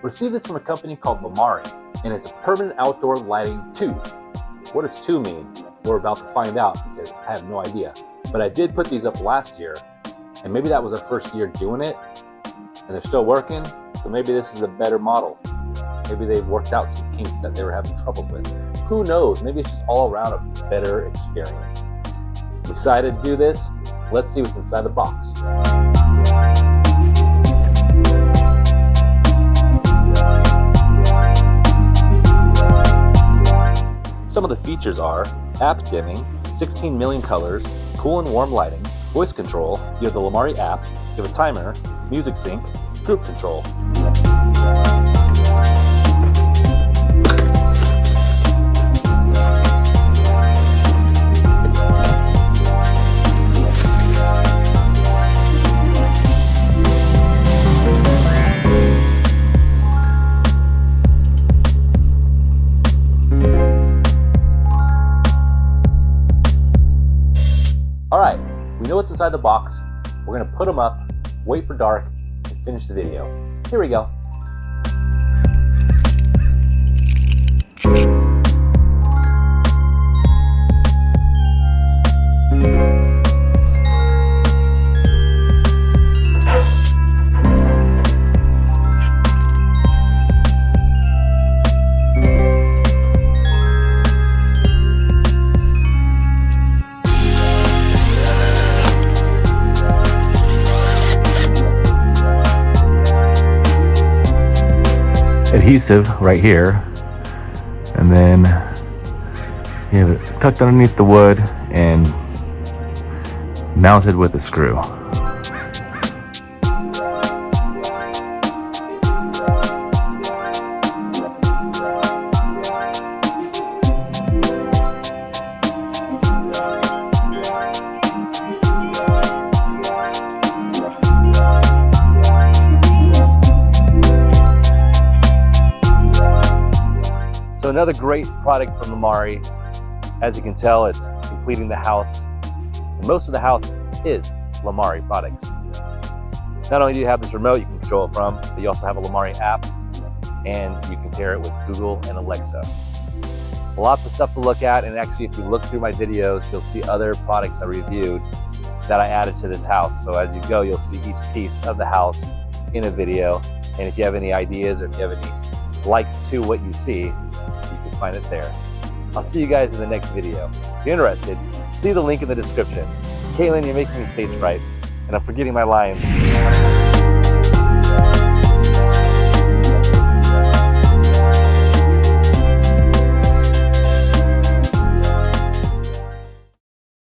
Received this from a company called Lumary, and it's a permanent outdoor lighting tube. What does two mean? We're about to find out because I have no idea. But I did put these up last year, and maybe that was our first year doing it, and they're still working, so maybe this is a better model. Maybe they've worked out some kinks that they were having trouble with. Who knows? Maybe it's just all around a better experience. I'm excited to do this. Let's see what's inside the box. Some of the features are app dimming, 16 million colors, cool and warm lighting, voice control, you have the Lumary app, you have a timer, music sync, group control. Alright, we know what's inside the box. We're going to put them up, wait for dark, and finish the video. Here we go. Adhesive right here, and then you have it tucked underneath the wood and mounted with a screw. So another great product from Lumary. As you can tell, it's completing the house. And most of the house is Lumary products. Not only do you have this remote you can control it from, but you also have a Lumary app, and you can pair it with Google and Alexa. Lots of stuff to look at, and actually if you look through my videos, you'll see other products I reviewed that I added to this house. So as you go, you'll see each piece of the house in a video. And if you have any ideas or if you have any likes to what you see, you can find it there. I'll see you guys in the next video. If you're interested, see the link in the description. Caitlin, you're making me stage fright, and I'm forgetting my lines.